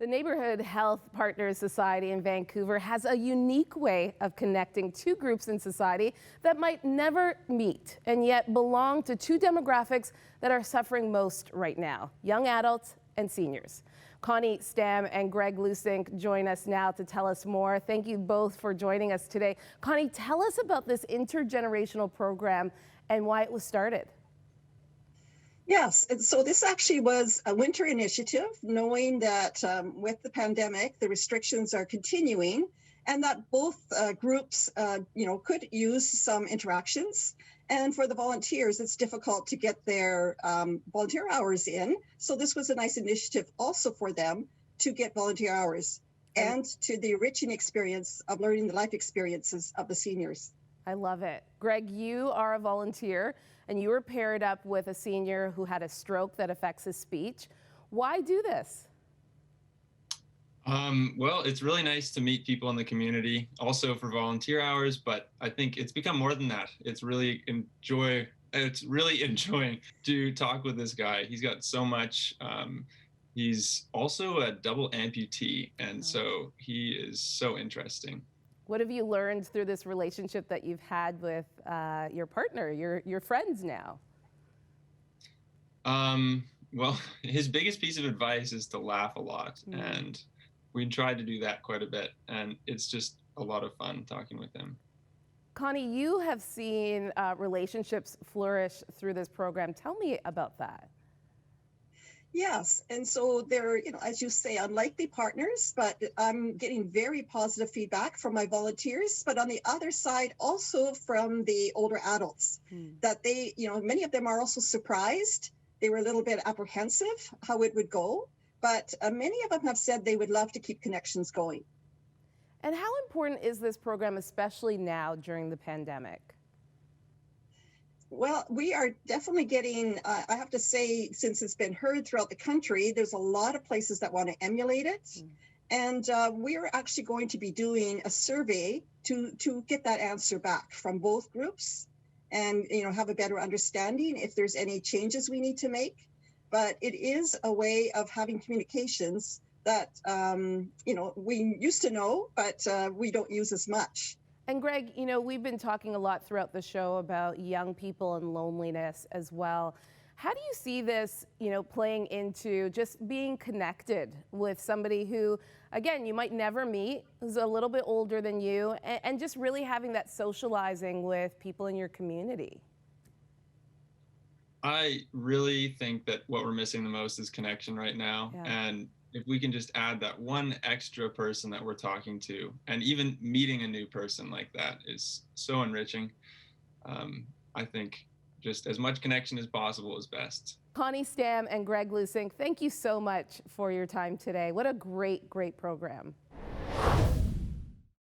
The Neighbourhood Health Partners Society in Vancouver has a unique way of connecting two groups in society that might never meet and yet belong to two demographics that are suffering most right now: young adults and seniors. Connie Stam and Greg Lusink join us now to tell us more. Thank you both for joining us today. Connie, tell us about this intergenerational program and why it was started. Yes, and so this actually was a winter initiative, knowing that with the pandemic, the restrictions are continuing, and that both groups, could use some interactions. And for the volunteers, it's difficult to get their volunteer hours in. So this was a nice initiative also for them to get volunteer hours and to the enriching experience of learning the life experiences of the seniors. I love it. Greg, you are a volunteer and you were paired up with a senior who had a stroke that affects his speech. Why do this? Well, it's really nice to meet people in the community, also for volunteer hours, but I think it's become more than that. It's really enjoying to talk with this guy. He's got so much. He's also a double amputee, and so he is so interesting. What have you learned through this relationship that you've had with your partner, your friends now? Well, his biggest piece of advice is to laugh a lot, and we tried to do that quite a bit, and it's just a lot of fun talking with him. Connie, you have seen relationships flourish through this program. Tell me about that. Yes, and so they're, as you say, unlikely partners, but I'm getting very positive feedback from my volunteers. But on the other side, also from the older adults, that they, many of them are also surprised. They were a little bit apprehensive how it would go, but many of them have said they would love to keep connections going. And how important is this program, especially now during the pandemic? Well, we are definitely getting, I have to say, since it's been heard throughout the country, there's a lot of places that want to emulate it. And we're actually going to be doing a survey to get that answer back from both groups and, have a better understanding if there's any changes we need to make. But it is a way of having communications that, we used to know, but we don't use as much. And Greg, we've been talking a lot throughout the show about young people and loneliness as well. How do you see this, playing into just being connected with somebody who, again, you might never meet, who's a little bit older than you, and just really having that socializing with people in your community? I really think that what we're missing the most is connection right now. Yeah. And if we can just add that one extra person that we're talking to, and even meeting a new person like that is so enriching. I think just as much connection as possible is best. Connie Stam and Greg Lusink, thank you so much for your time today. What a great, great program.